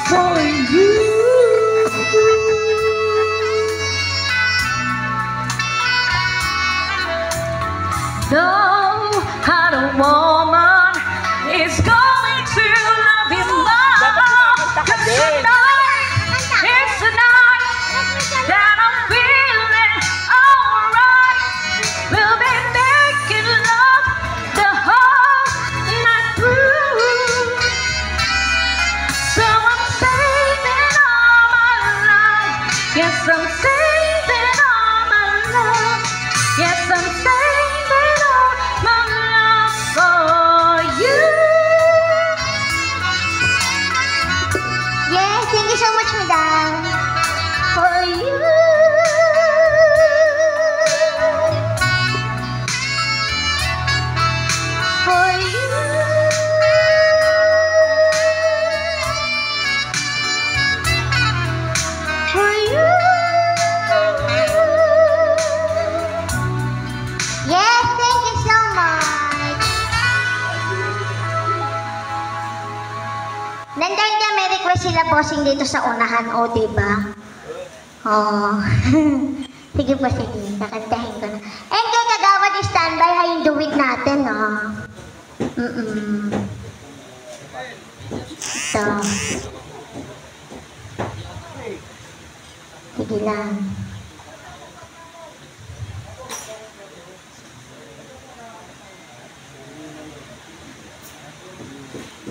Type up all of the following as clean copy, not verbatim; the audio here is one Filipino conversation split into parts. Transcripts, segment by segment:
for you. No other woman is going to love you more. 'Cause tonight is the night that I'm feeling alright. We'll be making love the whole night through. So I'm saving all my life. Yes, I'm saving all my love. Yes, I'm saving all my love for you. Yes, thank you so much, madam. For you. For you. For you. Yes, thank you so much. Nandiyan ka, may request sila bossing dito sa unahan, o, diba? Oh. Sige po, sige. Kakantahin ko na. And kay Kagawad, standby, hayong duwid natin, oh. Ito. Sige lang.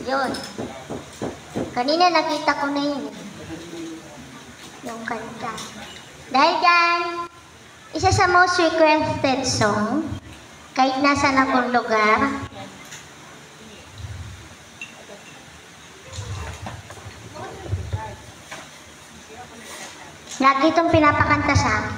Yun. Kanina nakita ko na yun. Yung kanta. Dahil dyan, isa sa most requested song, kahit nasa na pong lugar, lagi itong pinapakanta sa akin.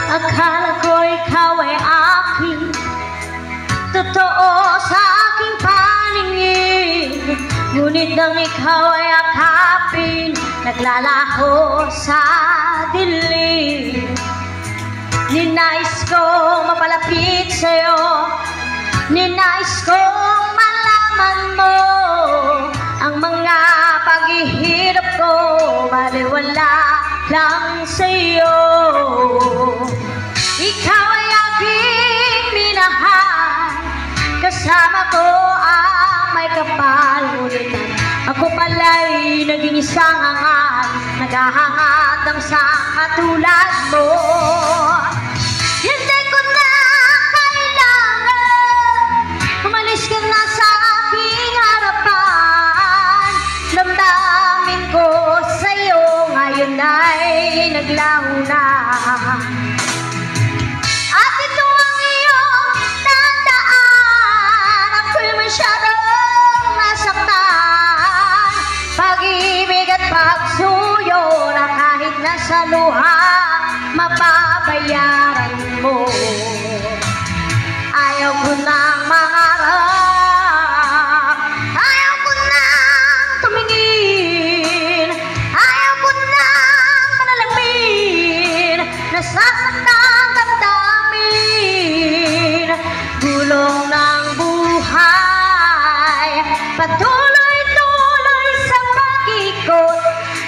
Akala ko ikaw ay akin, totoo sa aking paningin. Ngunit nang ikaw ay akapin, naglalaho sa dilim. Ninais kong mapalapit sa'yo, ninais kong malaman mo ang mga paghihirap ko, baliwala lang sa'yo. Ikaw ay aking minahal, kasama ko ang may kapalulitan. Ako pala'y naging isang angal, naghahangatang sa katulad mo. Hindi ko na kailangan, umalis ka na sa aking harapan. Damdamin ko sa'yo ngayon ay naglaho na. Pagsuyo na kahit nasa luha, mapapayaran mo. Ayaw ko nang mangarap, ayaw ko nang tumingin, ayaw ko nang manalamin, nasasaktan damdamin. Gulong ng buhay, patuloy-tuloy sa pag-ikot.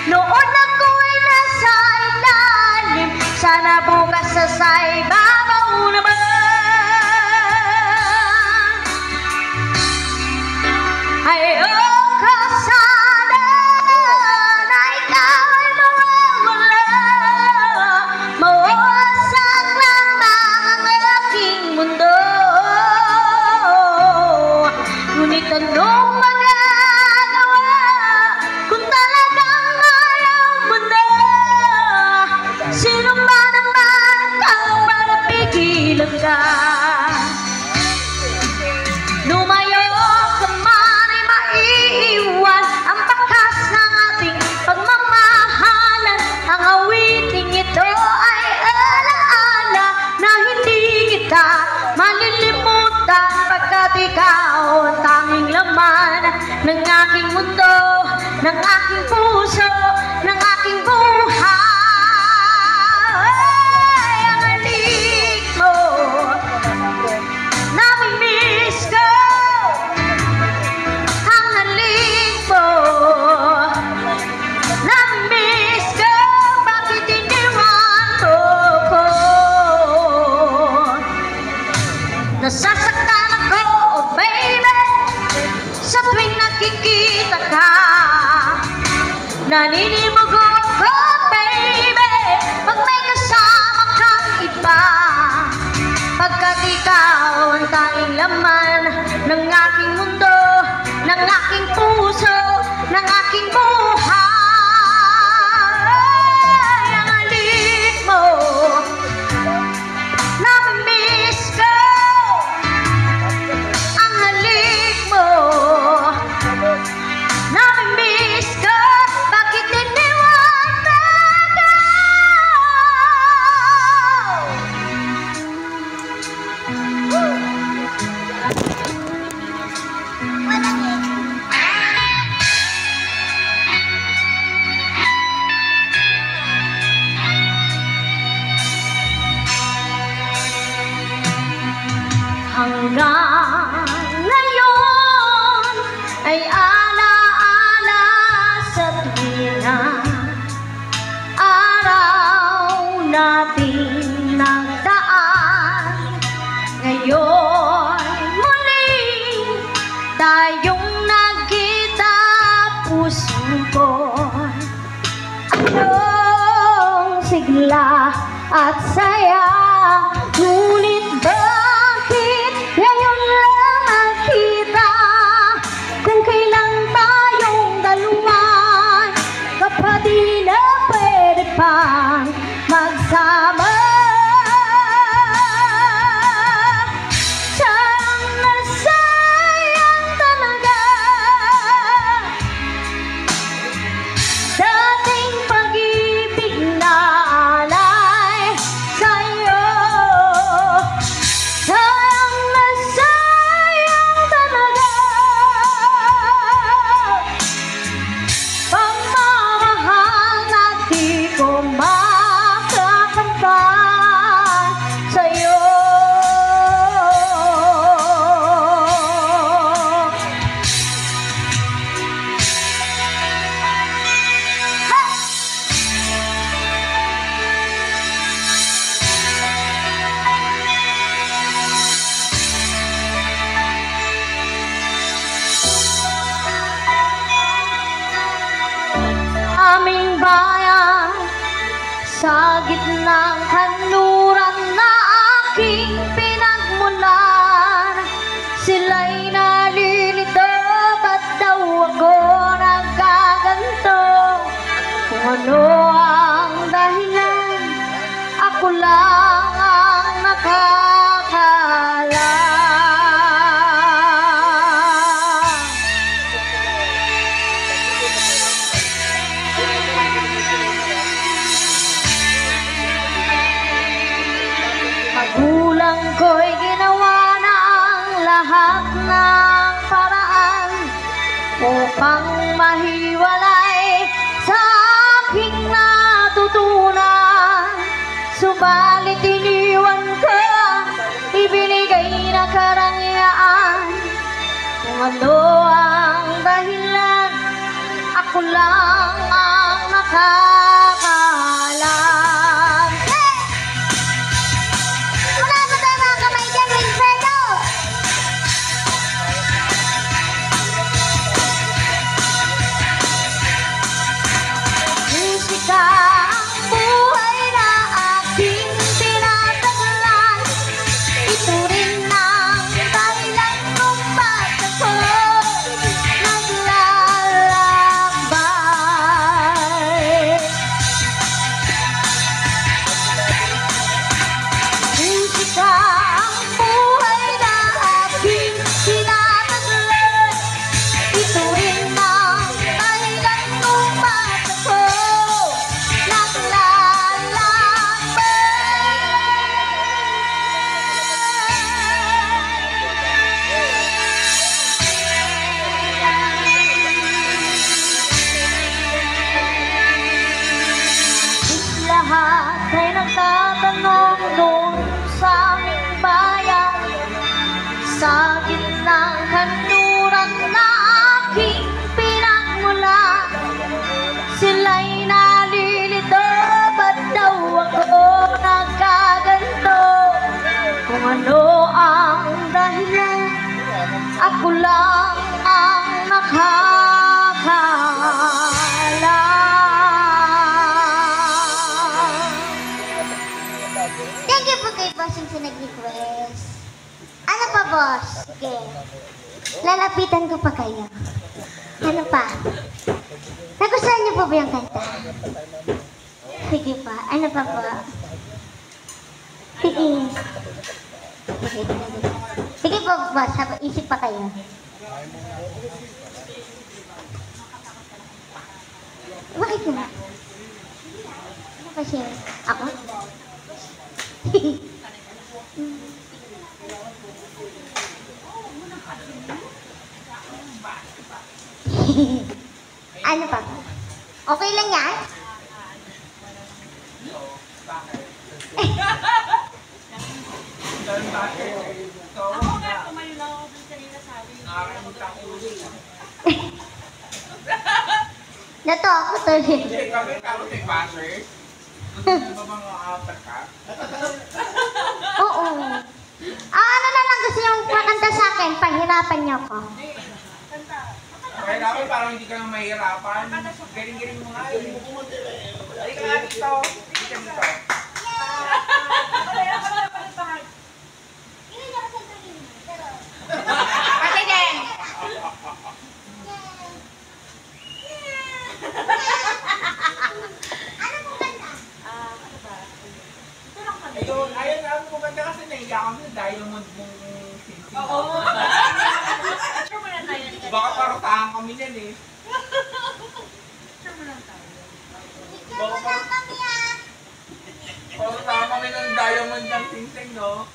Noon ako'y nasa ilalim, sana bukas sa ibabaw naman. Ayoko sana na ikaw ay mawawala, mawasak lamang ang aking mundo. Ngunit anong magagawa kung talagang ayaw mo na? Sino ba naman ang mapigilan ka? Lumayo ka man ay ng aking mundo, ng aking puso, ng aking buhay. Ang halik mo, nami-miss ko. Ang halik mo, nami-miss ko. Bakit iniwan mo ko? Nasasaktan ako, oh baby, sa tuwing nakikita ka. Naninimog ako, baby, pag may kasama kang iba. Pagkat ikaw ang tanging laman ng aking mundo, ng aking puso, ng aking buhay. Ang halik mo, nami-miss ko. Ang halik mo, nami-miss ko. Bakit iniwan mo ako? Hanggang ngayon ay alaala sa tuwina, araw natin nagdaan. Ngayon muling tayong nagkita, puso ko anong sigla at saya. Ngunit bakit ngayon lang nakita, kung kailan tayong dalawa kapatid na pwede pang magsama. Sayang na sayang talaga dating pag-ibig na alay sa'yo. Sayang na sayang talaga pagmamahal na di ko makakamtan sa'yo. Aming bayan, sa gitnang kanluran na aking pinagmulan, sila'y nalilito, ba't daw ako nagkaganto? Kung ano ang dahilan, ako lang ang nakakaalam. Magulang ko'y ginawa na ang lahat ng paraan upang mahiwalay sa aking natutunan. Subalit iniwan ko, ibinigay na karangyaan. Kung ano ang dahilan, ako lang ang nakakaalam. Wala mo tayo mga kamay dyan, Winfredo! Musika ang buhay na aking tinataglan. Ito rin ang dahilan kung ba't ako boss? Sige. Lalapitan ko pa kayo. Ano pa? Nagustuhan niyo po ba yung kanta? Sige pa. Ano pa po? Sige. Sige po, boss. Isip pa kayo. Bakit mo? Ano kasi? Ako? Ano pa? Okay lang yan? Ako nga, tumayo lang ako dun kanina sabi. Nakakalimutan ko ulit. Nato ako tuloy. Hindi, kami may bashers. Gusto mo ba mga after ka? Oo. Ano na lang gusto yung kakanta sa akin? Pahirapan niyo ako. Okay naman, parang hindi ka nang mahirapan. Galing-galing mo nga eh. Hindi ka nga dito. Hindi ka dito. Pati din! Ayun, mo ganda kasi naiya kami na diamond mong sisi. Oo. Baka parotahan kami yan eh. Parotahan kami ng diamond ng singsing, no?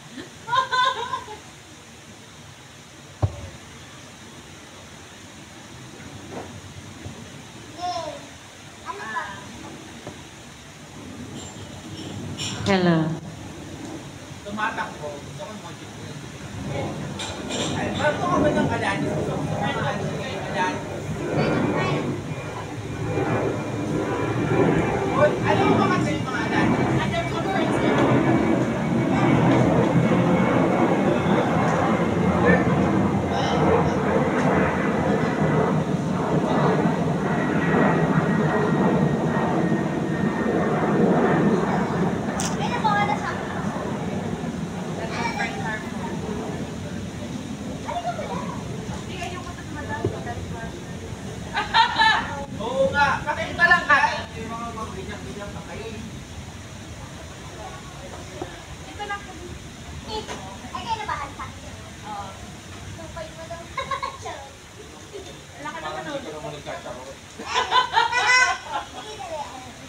Hello. Tumatakbo. Gusto ko emoji ko yun. Ay, marunong ka ba ng Alanis? Gusto ko ng Alanis. Alam mo ba kasi yung mga Alanis? Oo nga, kakaiba lang ka. Yung mga ganyan-ganyan pa kayo eh. Ay, kayo na ba? Alsa? Oo. Tupay mo daw. Wala ka naman Hindi ko naman nagkacharo.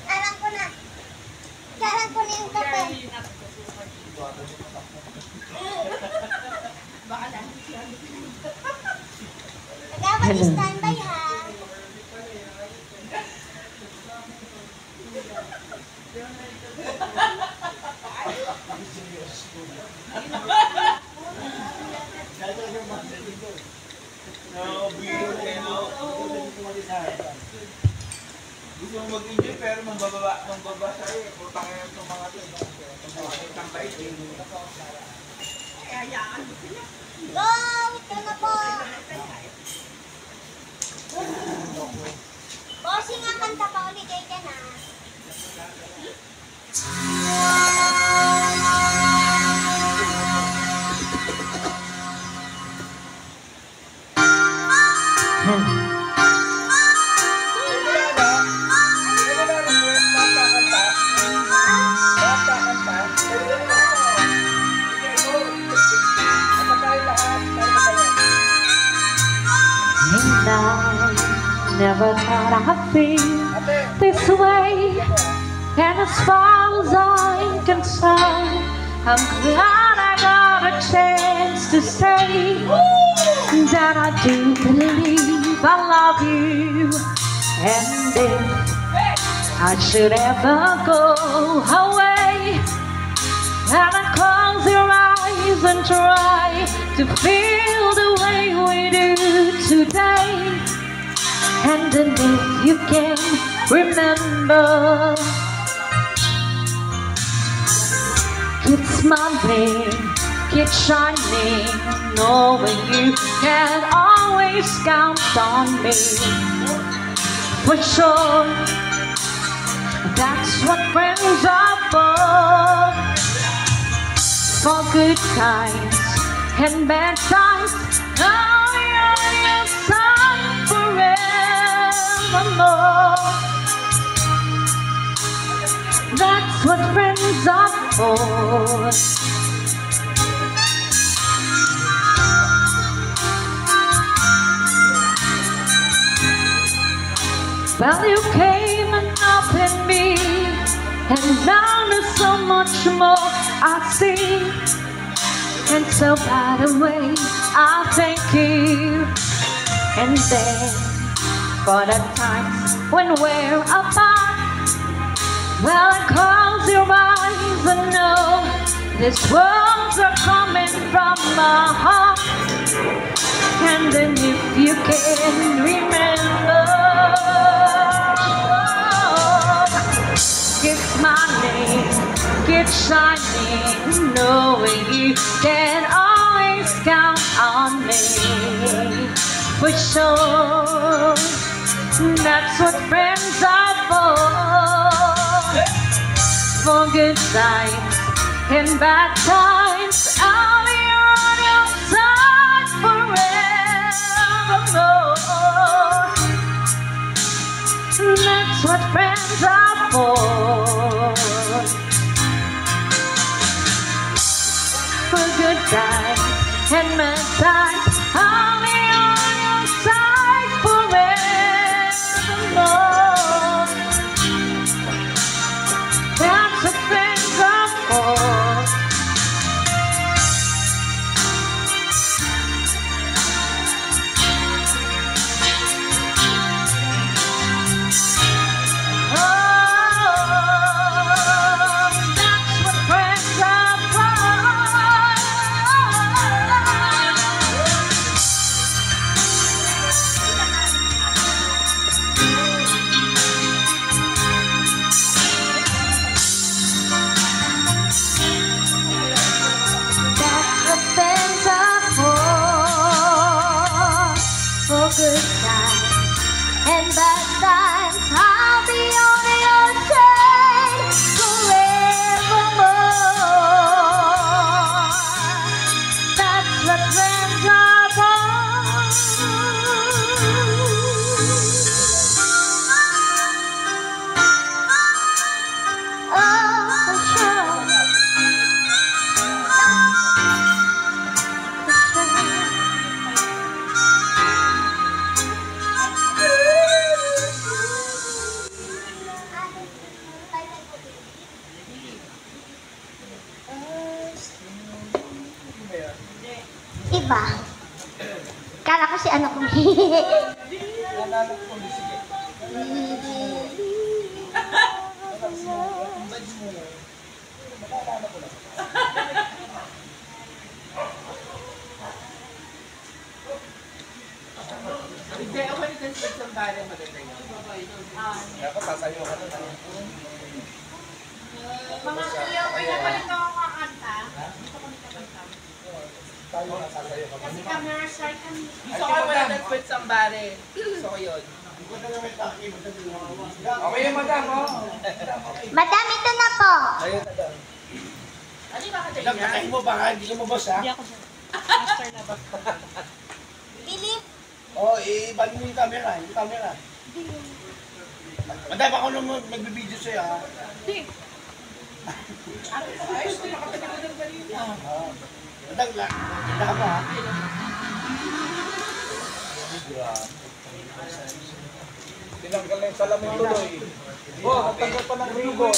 Alam ko na. Alam ko na yung kape. Baka lang. Dapat standby ha. No, biro eh, no? Gusto mo mag-enjoy pero mambaba sa'yo eh. Putang ina itong mga ito. Itang bait eh. Go! Ito na po. Bossing nga kanta pa ulit kay ka na. And I never thought I'd feel this way. And as far as I'm concerned, I'm glad I got a chance to say that I do believe I love you. And if I should ever go away, and I close your eyes and try to feel the way we do today, and then if you can remember, keep smiling, keep shining, knowing you can always count on me. For sure, that's what friends are for good times and bad times. I'll be on your side forevermore. That's what friends are for. Well, you came and opened me, and now there's so much more I see. And so by the way, I thank you. And then for the times when we're apart, well, I close your eyes and know these words are coming from my heart. And then if you can remember, keep smiling, keep shining, knowing you can always count on me. For sure, that's what friends are for good times and bad times. I'll be on your side forevermore. That's what friends are for good times and bad times. I'll be on your side forevermore. That's what friends are for. Good times and bad times, I'll be on your side forevermore. That's what friends are for. Oh, for sure. Iba. Kala ko si ano ko. Hindi, ako nito sa sandali maganda yun. Ako sasayo ka na. Mga kuya, kaya pa ito ako kakanta. Gusto ko nito kanta. Tayo na sasayo ka. Kasi camera shy kami. Gusto ko wala ng pwede sambari. Gusto ko yun. Okay yung madam, oh. Madam, ito na po. Ayun, madam. Ano ba ka Ilang kakain mo baka, hindi ka mabos, ha? Hindi ako master na ba? Bilip. Oo, ibalik mo yung camera, yung camera. Madam, ako naman magbibideo sa'yo, ha? Hindi. Ayos ko nakapagod ng kanina. Madam, ganda ka pa, ha? Tinanggal na yung salamin tuloy. Oh, natanggal pa ng ribbon.